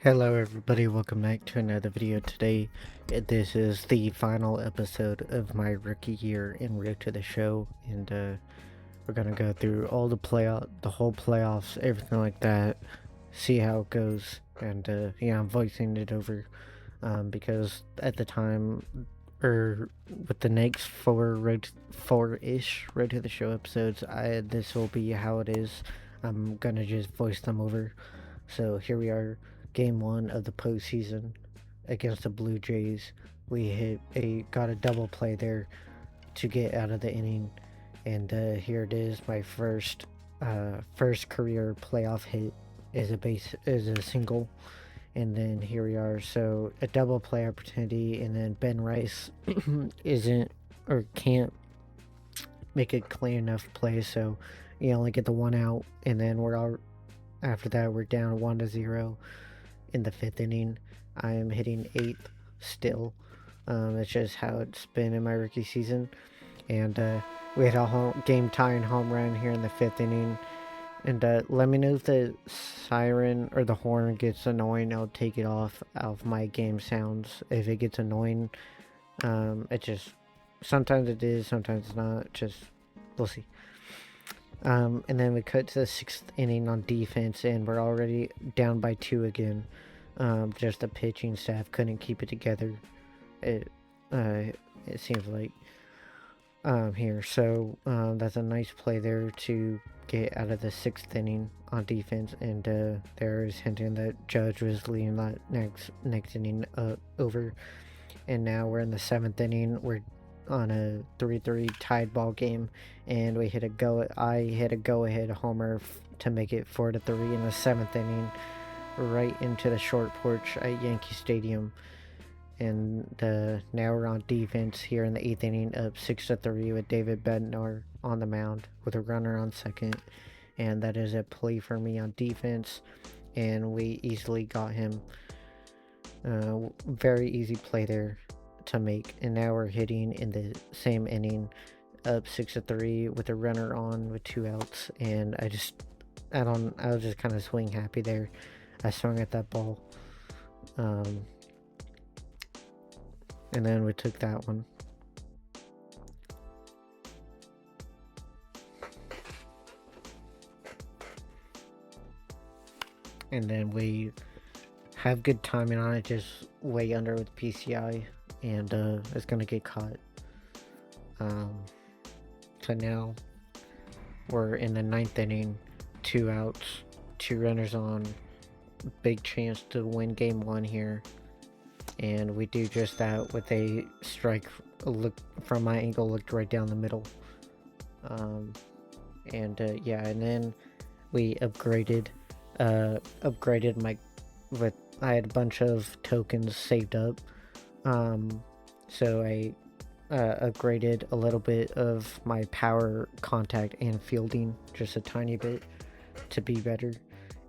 Hello everybody, welcome back to another video. Today, this is the final episode of my rookie year in Road to the Show, and we're gonna go through all the whole playoffs, everything like that, see how it goes, and yeah, I'm voicing it over, because at the time, or with the next four-ish Road to the Show episodes, this will be how it is. I'm gonna just voice them over. So here we are. Game 1 of the postseason against the Blue Jays. We got a double play there to get out of the inning, and here it is. My first career playoff hit is a single, and then here we are. So a double play opportunity, and then Ben Rice isn't or can't make a clean enough play, so you only get the one out, and then after that we're down 1-0. In the 5th inning. I am hitting 8th still. It's just how it's been in my rookie season. And we had a game tying home run here in the 5th inning. And let me know if the siren or the horn gets annoying. I'll take it off of my game sounds. If it gets annoying, it just sometimes it is, sometimes it's not. Just we'll see. And then we cut to the 6th inning on defense, and we're already down by 2 again. Just the pitching staff couldn't keep it together. It seems like here. So that's a nice play there to get out of the 6th inning on defense, and there is hinting that Judge was leading that next inning over, and now we're in the 7th inning. We're on a 3-3 tied ball game, and I hit a go-ahead homer to make it 4-3 in the 7th inning, right into the short porch at Yankee Stadium. And now we're on defense here in the 8th inning, up 6-3 with David Bednar on the mound with a runner on second, and that is a play for me on defense, and we easily got him. Very easy play there to make, and now we're hitting in the same inning, up 6-3 with a runner on with 2 outs, and I was just kind of swing happy there. I swung at that ball, and then we took that one. And then we have good timing on it, just way under with PCI, and it's gonna get caught. So now we're in the 9th inning, 2 outs, 2 runners on, big chance to win game 1 here, and we do just that with a strike. Look from my angle, looked right down the middle. Yeah, and then we upgraded I had a bunch of tokens saved up, so I upgraded a little bit of my power, contact, and fielding, just a tiny bit, to be better.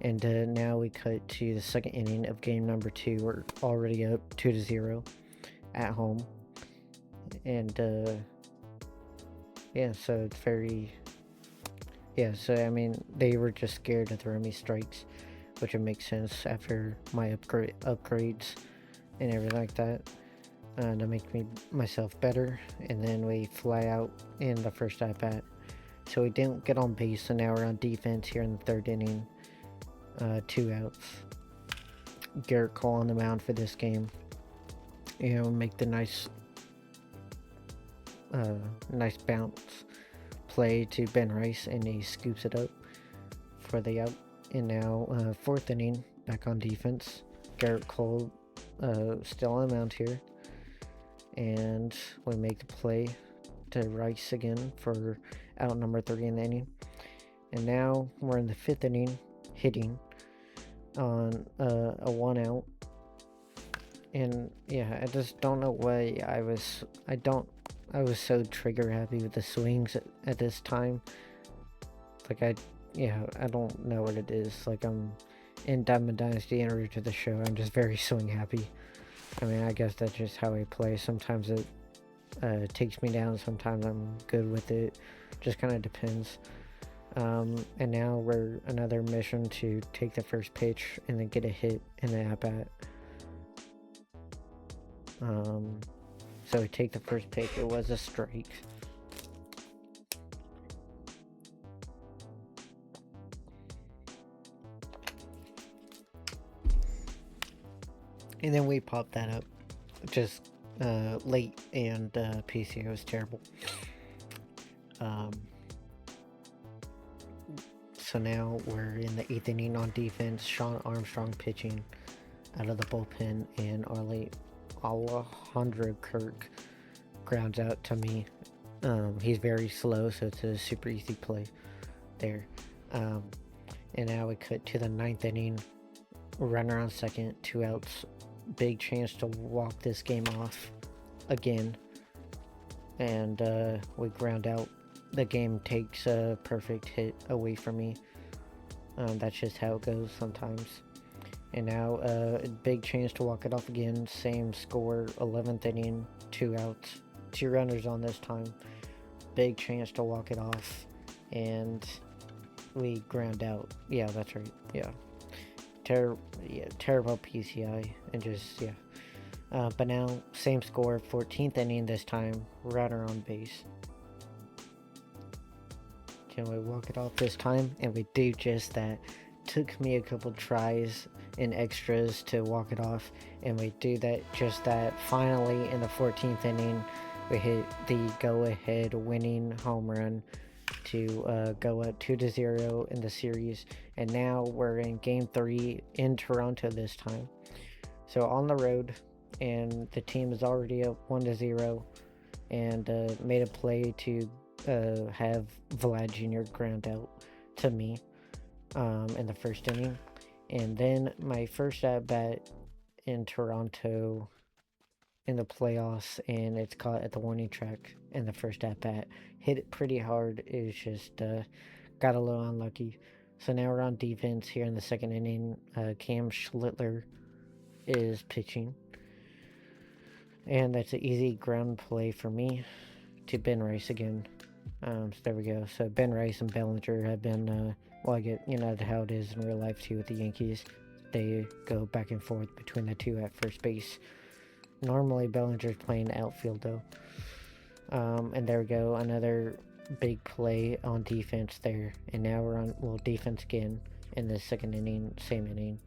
And now we cut to the 2nd inning of game number 2. We're already up 2-0 at home, and yeah, so it's very, yeah, so I mean, they were just scared to throw me strikes, which would make sense after my upgrades and everything like that, to make myself better. And then we fly out in the first at bat, so we didn't get on base, so now we're on defense here in the 3rd inning, 2 outs. Garrett Cole on the mound for this game. Make the nice bounce play to Ben Rice, and he scoops it up for the out. And now 4th inning, back on defense. Garrett Cole still on the mound here, and we make the play to Rice again for out number 3 in the inning. And now we're in the 5th inning, hitting on a 1 out. And yeah, I just don't know why I was so trigger happy with the swings at this time. Like I don't know what it is. Like, I'm in Diamond Dynasty and Root to the Show. I'm just very swing happy. I mean, I guess that's just how I play. Sometimes it takes me down. Sometimes I'm good with it. Just kind of depends. And now we're another mission to take the first pitch and then get a hit in the at-bat. So we take the first pitch. It was a strike. And then we pop that up. Just late, and PCO was terrible. So now we're in the 8th inning on defense. Sean Armstrong pitching out of the bullpen, and Alejandro Kirk grounds out to me. He's very slow, so it's a super easy play there. And now we cut to the 9th inning. Runner on second, 2 outs. Big chance to walk this game off again. And we ground out. The game takes a perfect hit away from me. That's just how it goes sometimes. And now a big chance to walk it off again. Same score, 11th inning, 2 outs. 2 runners on this time. Big chance to walk it off. And we ground out. Yeah, that's right. Yeah. Terrible PCI. And just, yeah. But now, same score, 14th inning this time. Runner on base. Can we walk it off this time? And we do just that. Took me a couple tries and extras to walk it off, and we do just that. Finally, in the 14th inning, we hit the go-ahead winning home run to go up 2-0 in the series. And now we're in Game 3 in Toronto this time. So on the road, and the team is already up 1-0, and made a play to have Vlad Jr. ground out to me in the first inning. And then my first at bat in Toronto in the playoffs, and it's caught at the warning track in the first at bat. Hit it pretty hard. It was just got a little unlucky. So now we're on defense here in the second inning. Cam Schlittler is pitching, and that's an easy ground play for me to Ben Rice again. So there we go. So Ben Rice and Bellinger have been, well, I get, how it is in real life too with the Yankees. They go back and forth between the two at first base. Normally Bellinger's playing outfield though. And there we go. Another big play on defense there. And now we're on, defense again in the second inning, same inning.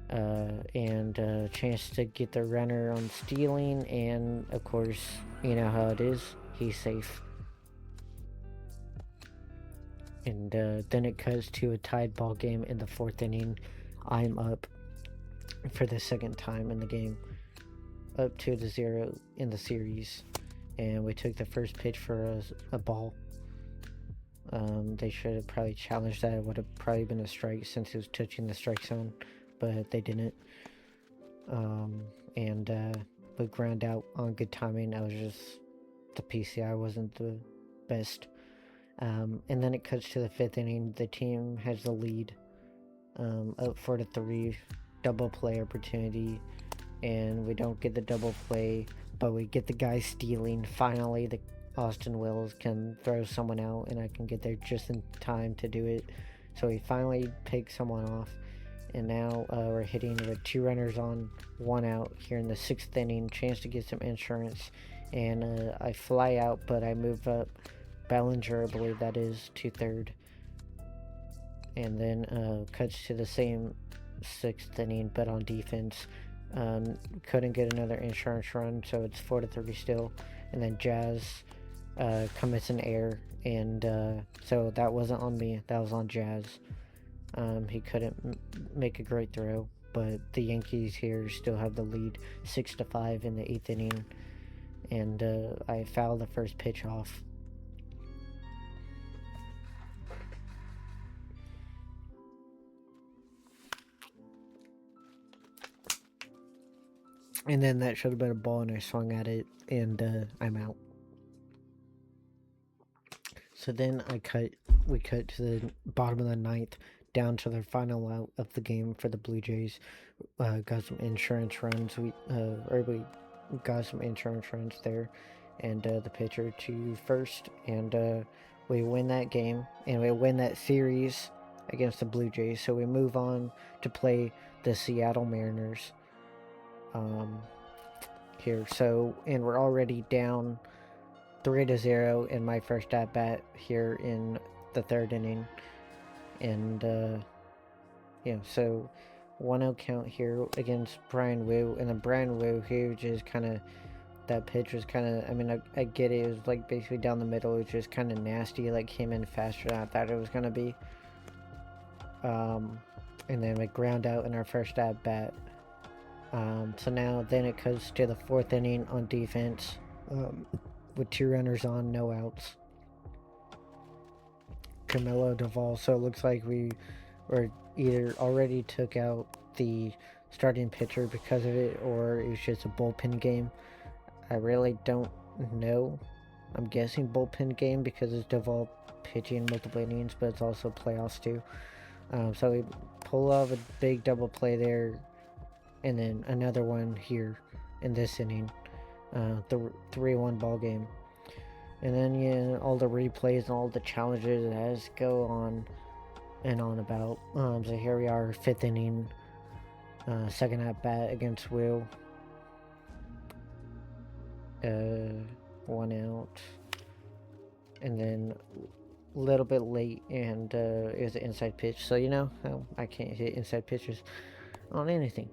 And a chance to get the runner on stealing, and of course, you know how it is. He's safe. And then it cuts to a tied ball game in the 4th inning. I'm up for the second time in the game, up 2-0 in the series, and we took the first pitch for a ball. They should have probably challenged that. It would have probably been a strike since it was touching the strike zone, but they didn't. We ground out on good timing. I was just, the PCI wasn't the best. And then it cuts to the 5th inning. The team has the lead, up 4-3, double play opportunity, and we don't get the double play, but we get the guy stealing. Finally, the Austin Wills can throw someone out, and I can get there just in time to do it. So we finally pick someone off, and now we're hitting with 2 runners on, 1 out here in the 6th inning. Chance to get some insurance, and I fly out, but I move up Bellinger, I believe that is, to third. And then cuts to the same 6th inning, but on defense. Couldn't get another insurance run, so it's 4-3 still. And then Jazz commits an error, and so that wasn't on me, that was on Jazz. He couldn't make a great throw, but the Yankees here still have the lead, 6-5 in the 8th inning. And I fouled the first pitch off. And then that should have been a ball, and I swung at it, and I'm out. So then we cut to the bottom of the 9th, down to the final out of the game for the Blue Jays. Got some insurance runs. We got some insurance runs there, and the pitcher to first, and we win that game and we win that series against the Blue Jays. So we move on to play the Seattle Mariners here. So, and we're already down 3-0 in my first at bat here in the third inning. And so 1-0 count here against Brian Wu, and then Brian Wu, who just kind of, that pitch was kind of, I mean, I get it, it was like basically down the middle, it was just kind of nasty, like came in faster than I thought it was going to be. And then we ground out in our first at bat. So now then it goes to the fourth inning on defense, with 2 runners on, no outs. Camilo Duvall. So it looks like we were either already took out the starting pitcher because of it, or it was just a bullpen game. I really don't know. I'm guessing bullpen game because it's Duvall pitching multiple innings, but it's also playoffs too. So we pull off a big double play there, and then another one here in this inning. The 3-1 ball game. And then, all the replays and all the challenges that just go on and on about. So here we are, 5th inning, second at bat against Will. 1 out. And then a little bit late, and it was an inside pitch. So, I can't hit inside pitches on anything.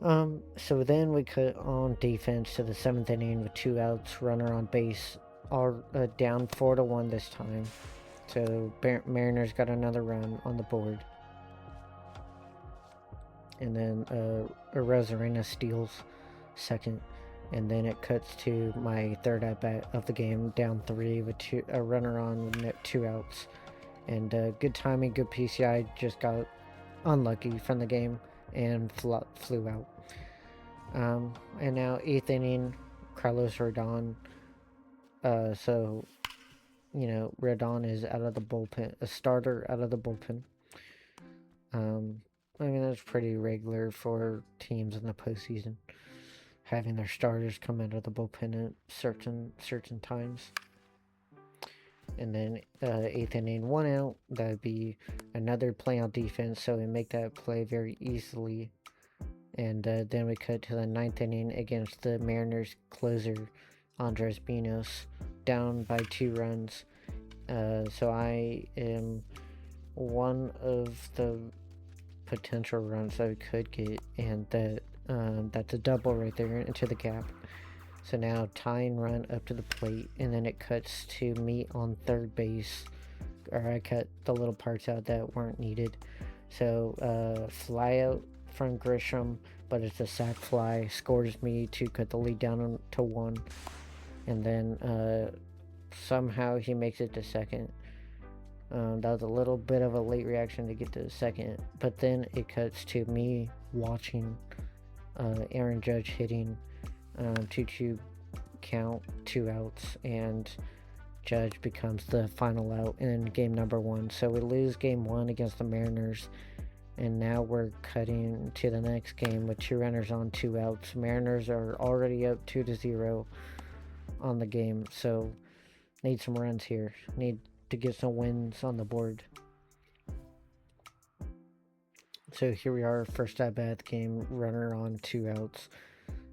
So then we cut on defense to the 7th inning with 2 outs, runner on base, all down 4-1 this time. So Mariners got another run on the board, and then Rosarena steals second, and then it cuts to my third at bat of the game, down 3 with a runner on, 2 outs, and good timing, good PCI, just got unlucky from the game and flew out. And now 8th inning, Carlos Rodon. So, Rodon is out of the bullpen, a starter out of the bullpen. I mean, that's pretty regular for teams in the postseason, having their starters come out of the bullpen at certain times. And then 8th inning, 1 out. That'd be another play on defense, so we make that play very easily. And then we cut to the 9th inning against the Mariners closer, Andres Pinos, down by 2 runs. So I am one of the potential runs that we could get, and that's a double right there into the gap. So now tying run up to the plate, and then it cuts to me on third base, or I cut the little parts out that weren't needed. So fly out from Grisham, but it's a sac fly, scores me to cut the lead down to 1, and then somehow he makes it to second. That was a little bit of a late reaction to get to second, but then it cuts to me watching Aaron Judge hitting 2-2 count, 2 outs, and Judge becomes the final out in game number 1. So we lose game 1 against the Mariners, and now we're cutting to the next game with 2 runners on, 2 outs. Mariners are already up 2-0 on the game, so need some runs here. Need to get some wins on the board. So here we are, first at bat game, runner on, 2 outs.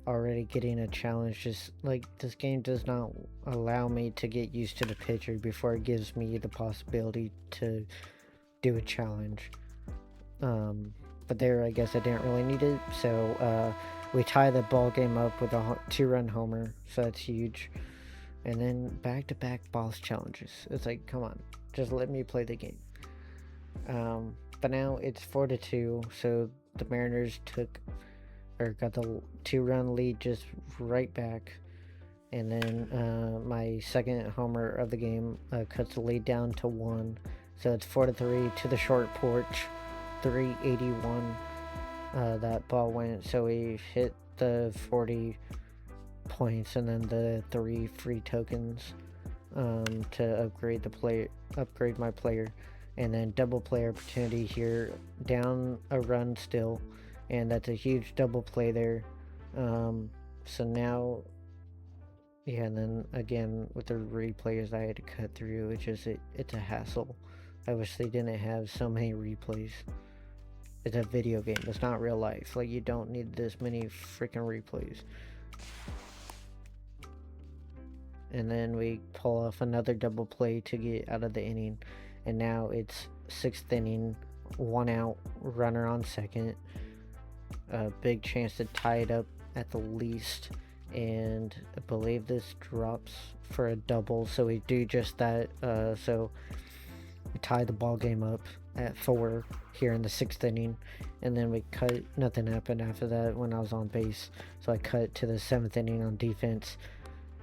Already getting a challenge. Just like, this game does not allow me to get used to the pitcher before it gives me the possibility to do a challenge. But there, I guess I didn't really need it. So we tie the ball game up with a 2-run homer, so that's huge. And then back-to-back boss challenges. It's like, come on, just let me play the game. But now it's 4-2, so the Mariners got the 2-run lead just right back. And then my second homer of the game cuts the lead down to 1. So it's 4-3 to the short porch. 381 that ball went. So we hit the 40 points and then the 3 free tokens to upgrade my player, and then double play opportunity here, down a run still, and that's a huge double play there. So now Yeah, and then again with the replays I had to cut through, it's a hassle. I wish they didn't have so many replays. It's a video game. It's not real life. Like, you don't need this many freaking replays. And then we pull off another double play to get out of the inning. And now it's 6th inning, 1 out, runner on second. A big chance to tie it up at the least. And I believe this drops for a double. So we do just that. So we tie the ball game up at 4 here in the 6th inning, and then we cut. Nothing happened after that when I was on base, so I cut to the 7th inning on defense,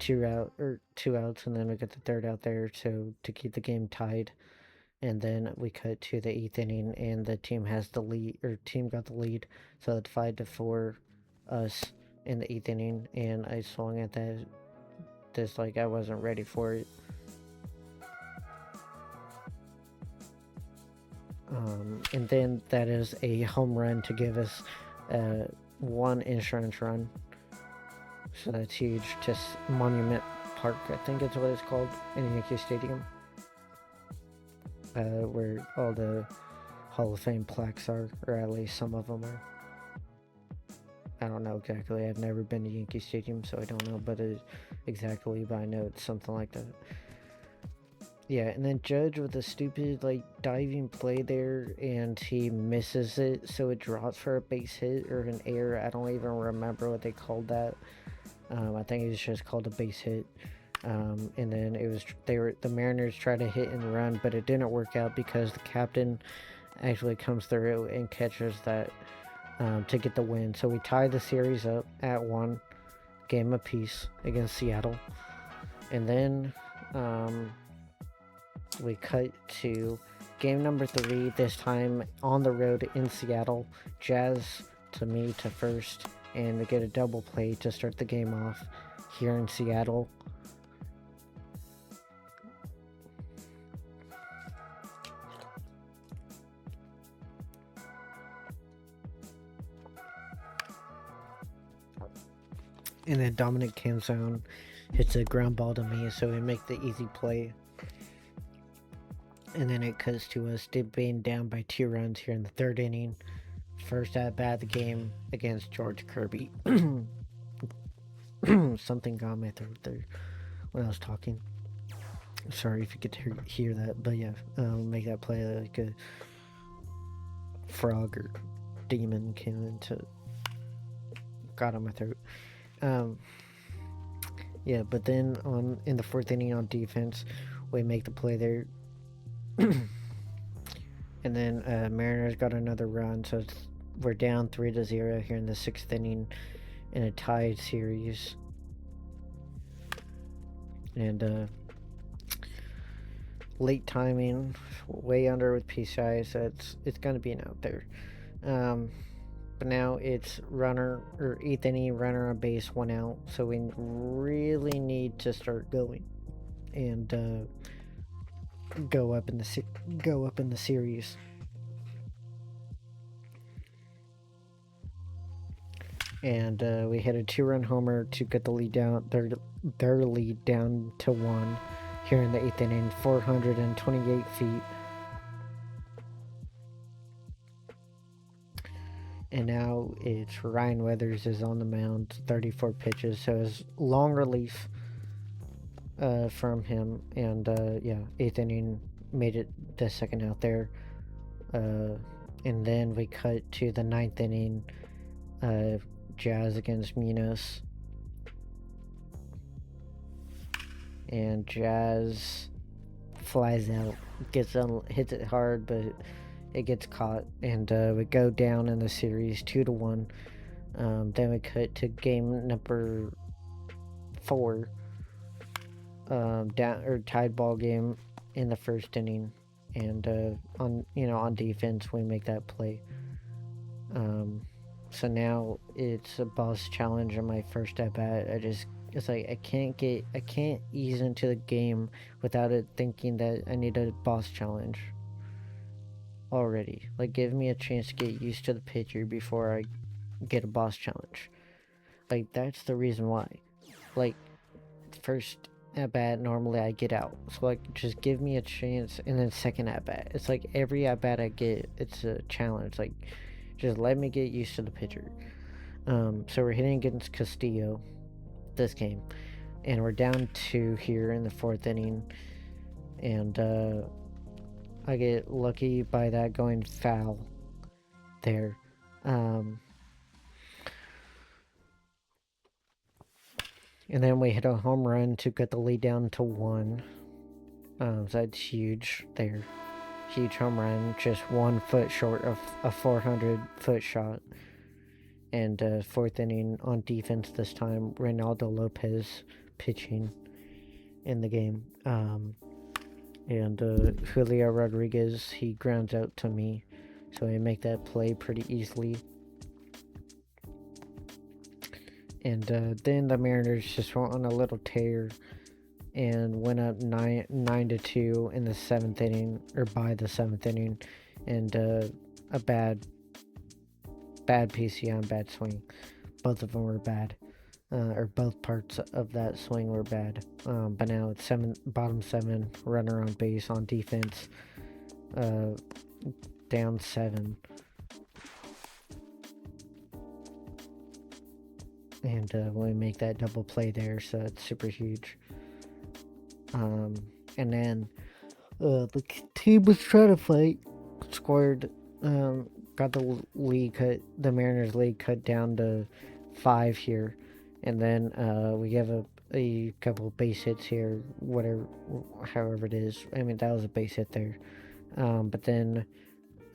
2 outs, and then we got the 3rd out there to keep the game tied. And then we cut to the 8th inning, and the team has the lead, or team got the lead, so it's 5-4 us in the 8th inning. And I swung at that just like I wasn't ready for it. And then that is a home run to give us 1 insurance run. So that's huge. Just Monument Park, I think is what it's called, in Yankee Stadium. Where all the Hall of Fame plaques are, or at least some of them are. I don't know exactly. I've never been to Yankee Stadium, so I don't know exactly, but I know it's something like that. Yeah, and then Judge with a stupid, like, diving play there, and he misses it, so it drops for a base hit or an error. I don't even remember what they called that. I think it was just called a base hit. And then the Mariners tried to hit and run, but it didn't work out because the captain actually comes through and catches that to get the win. So we tied the series up at 1 game apiece against Seattle, and then we cut to game number 3, this time on the road in Seattle. Jazz to me to first, and we get a double play to start the game off here in Seattle. And then Dominic Canzone hits a ground ball to me, so we make the easy play. And then it cuts to us being down by 2 runs here in the 3rd inning. First at bat of the game against George Kirby. Something got my throat there when I was talking. Sorry if you could hear that, but yeah, make that play like a frog or demon came into, got on my throat. Yeah, but then in the 4th inning on defense, we make the play there. And then Mariners got another run, so we're down 3-0 here in the 6th inning in a tied series. And late timing, way under with PCI, so it's gonna be an out there. But now it's 8th inning, runner on base, 1 out, so we really need to start going and go up in the series. And we hit a 2-run homer to get the lead down, their lead down to 1 here in the 8th inning, 428 feet. And now it's Ryan Weathers is on the mound, 34 pitches, so it's long relief from him. And yeah, 8th inning, made it the 2nd out there. And then we cut to the 9th inning, Jazz against Munoz. And Jazz flies out, hits it hard, but it gets caught, and we go down in the series 2-1. Then we cut to game number 4, tied ball game in the 1st inning, and on defense we make that play. So now it's a boss challenge on my first at bat. It's like I can't ease into the game without it thinking that I need a boss challenge already. Like, give me a chance to get used to the pitcher before I get a boss challenge. Like, that's the reason why. Like, first at bat, normally I get out. So like, just give me a chance. And then second at bat, it's like every at bat I get, it's a challenge. Like, just let me get used to the pitcher. So we're hitting against Castillo this game, and we're down 2 here in the 4th inning, and I get lucky by that going foul there. And then we hit a home run to get the lead down to 1. So that's huge there. Huge home run, just 1 foot short of a 400-foot shot. And 4th inning on defense this time, Reynaldo Lopez pitching in the game. And Julio Rodriguez, he grounds out to me, so I make that play pretty easily. And then the Mariners just went on a little tear and went up 9-2 in the 7th inning, or by the 7th inning, and a bad PCI and bad swing. Both of them were bad, or both parts of that swing were bad. But now it's bottom 7, runner on base on defense, down 7. And we make that double play there, so it's super huge. And then the team was trying to fight, scored, got the lead cut, the Mariners lead cut down to 5 here, and then we have a couple base hits here, however it is. I mean, that was a base hit there. But then,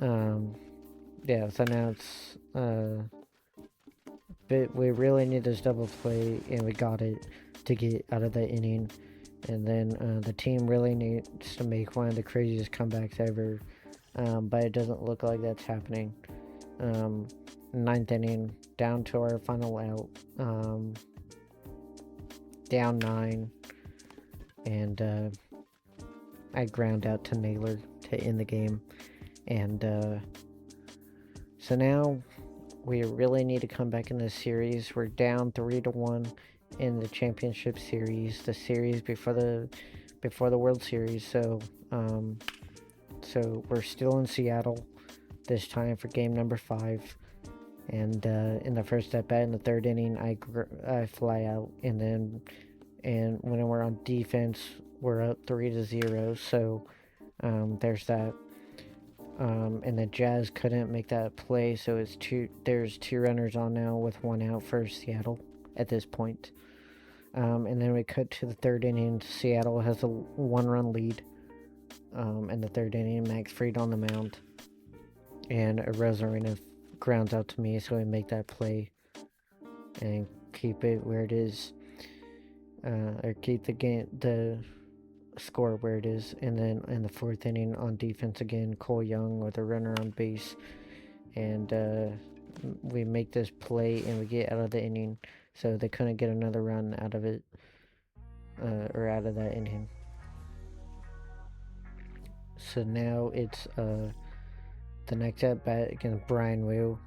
yeah, so now it's but we really need this double play, and we got it to get out of the inning. And then the team really needs to make one of the craziest comebacks ever, but it doesn't look like that's happening. 9th inning, down to our final out, down 9, and I ground out to Naylor to end the game. And so now we really need to come back in this series. We're down 3-1 in the championship series, the series before the World Series. So we're still in Seattle this time for game number 5. And in the first at bat in the 3rd inning, I fly out, and when we're on defense, we're up 3-0. So there's that. And the Jazz couldn't make that play, so there's 2 runners on now with 1 out for Seattle at this point. And then we cut to the 3rd inning. Seattle has a 1-run lead. In the 3rd inning, Max Fried on the mound, and Rosarina grounds out to me, so we make that play and keep it where it is, or keep the score where it is. And then in the 4th inning on defense again, Cole Young with a runner on base, and we make this play and we get out of the inning, so they couldn't get another run out of it, or out of that inning. So now it's the next at bat against Brian Wu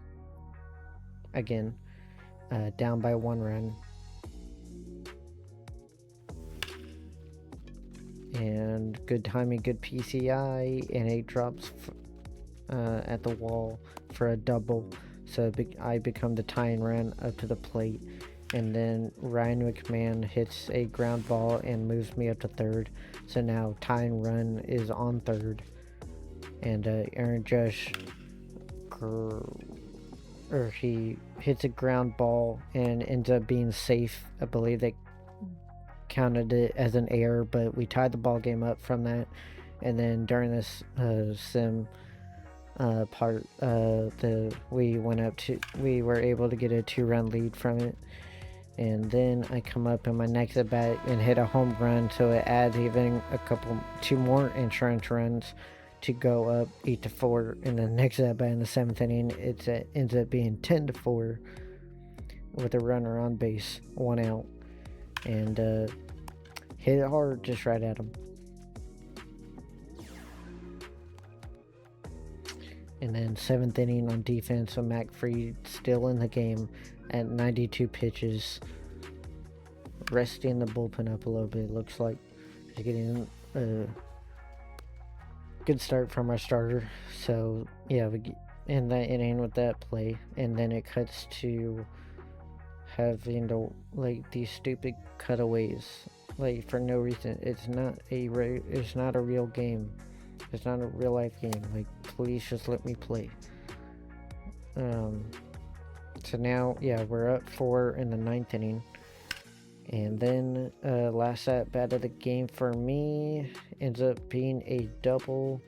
again, down by 1 run. And good timing, good PCI, and 8 drops at the wall for a double. So I become the tying run up to the plate. And then Ryan McMahon hits a ground ball and moves me up to 3rd. So now tying run is on 3rd. And Aaron Judge, he hits a ground ball and ends up being safe. I believe they counted it as an error, but we tied the ball game up from that. And then during this sim part, we were able to get a 2-run lead from it. And then I come up in my next at bat and hit a home run, so it adds even 2 more insurance runs to go up 8-4. And the next at bat in the 7th inning, it ends up being 10-4 with a runner on base, 1 out, and hit it hard, just right at him. And then 7th inning on defense, so Mac Fried still in the game at 92 pitches. resting the bullpen up a little bit. Looks like he's getting a good start from our starter. So yeah, we end that inning with that play, and then it cuts to having to like these stupid cutaways, like for no reason. It's not a real game. It's not a real life game. Like, please just let me play. So now, yeah, we're up 4 in the 9th inning. And then last at bat of the game for me ends up being a double.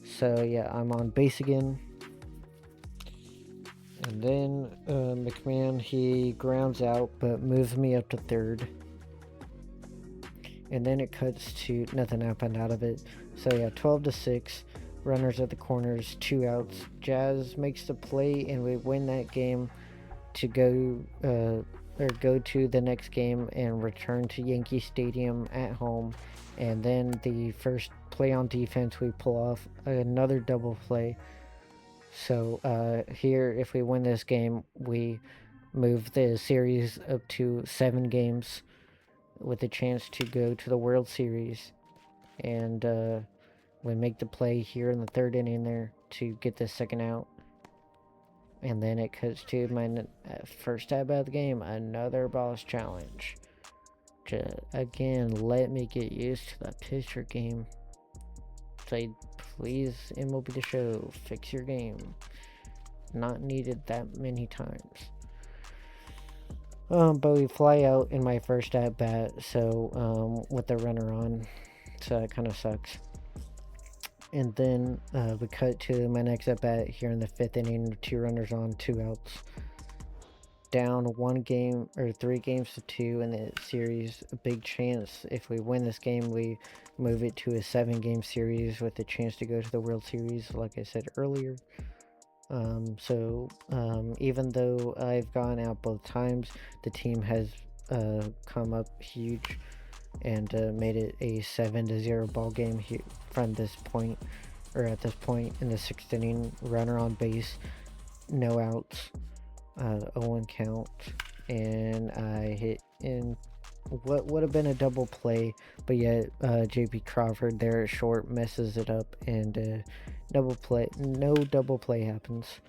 So yeah, I'm on base again. And then McMahon, he grounds out but moves me up to third. And then it cuts to nothing happened out of it. So yeah, 12-6. Runners at the corners, 2 outs. Jazz makes the play, and we win that game to go to the next game and return to Yankee Stadium at home. And then the first play on defense, we pull off another double play. So here, if we win this game, we move the series up to 7 games with a chance to go to the World Series. And we make the play here in the 3rd inning there to get the second out. And then it cuts to my first at bat of the game, another boss challenge. Again, let me get used to the pitcher game. Say, please, MLB The Show, fix your game. Not needed that many times. But we fly out in my first at bat, so with the runner on, so that kind of sucks. And then we cut to my next at bat here in the 5th inning, 2 runners on, 2 outs. Down 1 game or 3 games to 2 in the series. A big chance if we win this game, we move it to a 7-game series with a chance to go to the World Series, like I said earlier. Even though I've gone out both times, the team has come up huge and made it a 7-0 ball game here from this point, or at this point in the 6th inning. Runner on base, no outs, 0-1 count, and I hit in what would have been a double play, but yet JP Crawford there at short messes it up, and no double play happens.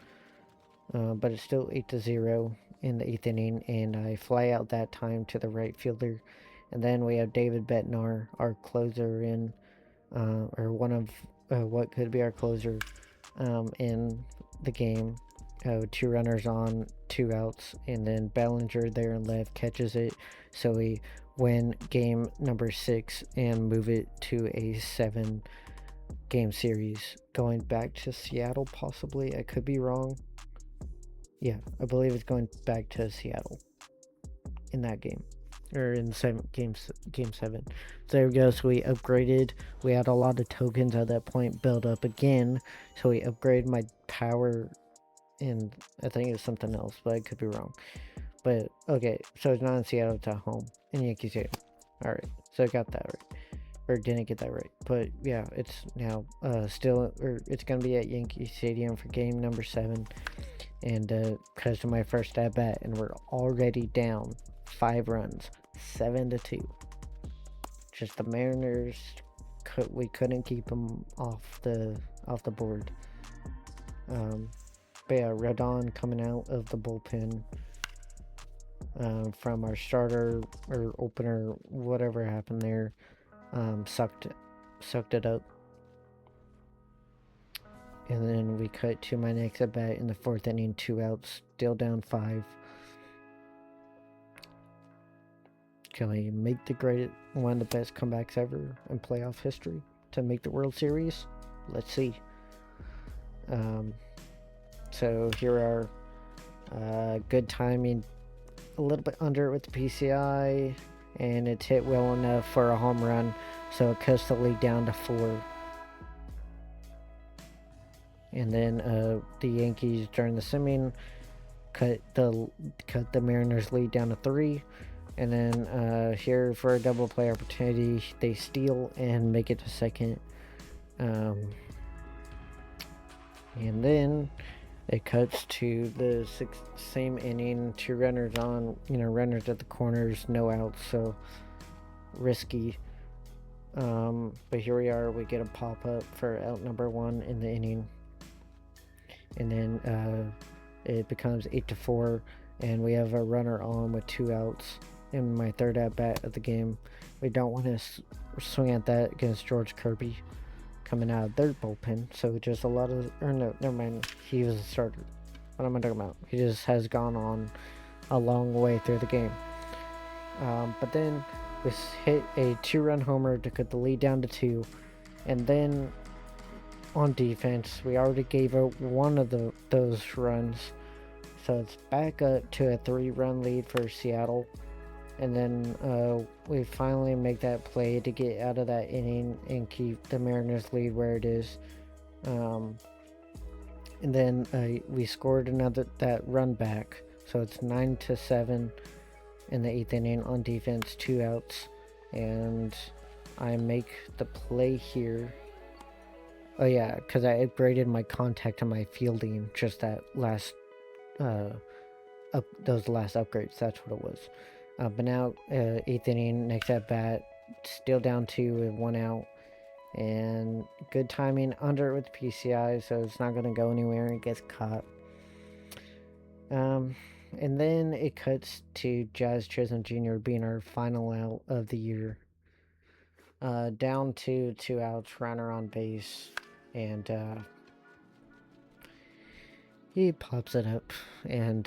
But it's still 8-0 in the 8th inning, and I fly out that time to the right fielder. And then we have David Bednar, our closer or one of what could be our closer in the game. 2 runners on, 2 outs, and then Bellinger there in left catches it. So we win game number 6 and move it to a 7-game series. Going back to Seattle, possibly. I could be wrong. Yeah, I believe it's going back to Seattle in that game. Or in game 7. So there we go. So we upgraded. We had a lot of tokens at that point build up again. So we upgraded my power, and I think it's something else, but I could be wrong. But okay, so it's not in Seattle, it's at home in Yankee Stadium. Alright, so I got that right. Or didn't get that right. But yeah, it's now it's gonna be at Yankee Stadium for game number 7. And because of my first at bat, and we're already down 5 runs, 7-2. Just the Mariners, we couldn't keep them off the board. But yeah, Rodon coming out of the bullpen from our starter or opener, whatever happened there, sucked it up. And then we cut to my next at bat in the 4th inning, 2 outs, still down 5. Can we make one of the best comebacks ever in playoff history to make the World Series? Let's see. So here are good timing, a little bit under it with the PCI, and it's hit well enough for a home run, so it cuts the lead down to 4. And then the Yankees during the simming cut the Mariners lead down to 3. And then here for a double play opportunity, they steal and make it to second. And then It cuts to the same inning, 2 runners on, runners at the corners, no outs, so risky. But here we are, we get a pop-up for out number 1 in the inning. And then it becomes 8-4, and we have a runner on with 2 outs in my third at-bat of the game. We don't want to swing at that against George Kirby coming out of their bullpen, so just a lot of, or no, never mind, he was a starter. What am I talking about? He just has gone on a long way through the game. But then we hit a 2-run homer to cut the lead down to 2, and then on defense, we already gave up one of those runs, so it's back up to a 3-run lead for Seattle. And then we finally make that play to get out of that inning and keep the Mariners lead where it is. And then we scored that run back, so it's 9-7 in the 8th inning on defense, 2 outs, and I make the play here. Oh yeah, because I upgraded my contact and my fielding just that last those last upgrades. That's what it was. But now 8th inning, next at bat, still down 2 with 1 out, and good timing under it with PCI, so it's not going to go anywhere. It gets caught. And then it cuts to Jazz Chisholm Jr. being our final out of the year. Down to 2 outs, runner on base, and he pops it up, and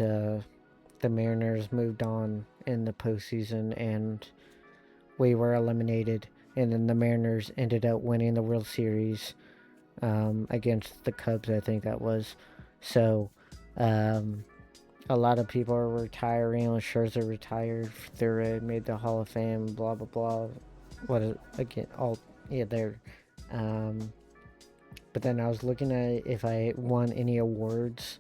the Mariners moved on in the postseason, and we were eliminated. And then the Mariners ended up winning the World Series against the Cubs, I think that was. So, a lot of people are retiring. Scherzer retired. They're made the Hall of Fame. Blah blah blah. There. But then I was looking at if I won any awards,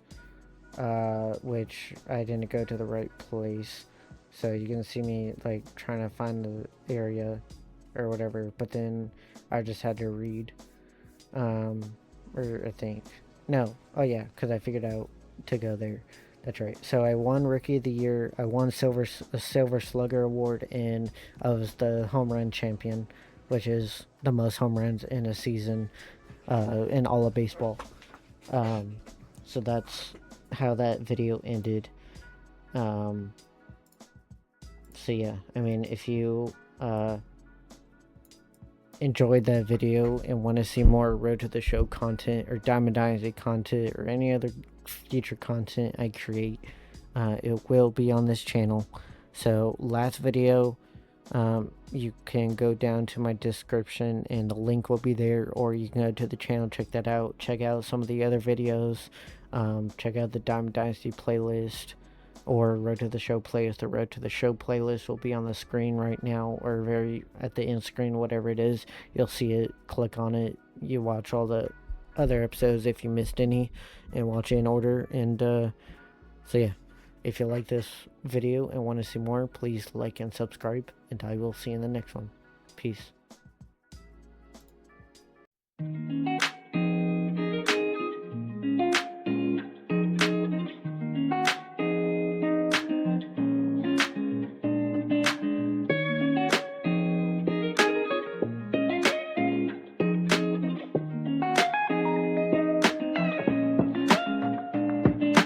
which I didn't go to the right place. So you can see me like trying to find the area or whatever. But then I just had to read. Or I think no. Oh yeah, because I figured out to go there. That's right. So I won Rookie of the Year. I won a Silver Slugger Award, and I was the home run champion, which is the most home runs in a season in all of baseball. So that's how that video ended. So yeah, I mean, if you enjoyed that video and want to see more Road to the Show content or Diamond Dynasty content or any other future content I create, it will be on this channel. So last video, you can go down to my description and the link will be there, or you can go to the channel, check that out, check out some of the other videos, check out the Diamond Dynasty playlist or Road to the Show playlist. The Road to the Show playlist will be on the screen right now, or very at the end screen, whatever it is. You'll see it, click on it, you watch all the other episodes if you missed any, and watch it in order. And so yeah, if you like this video and want to see more, please like and subscribe, and I will see you in the next one. Peace.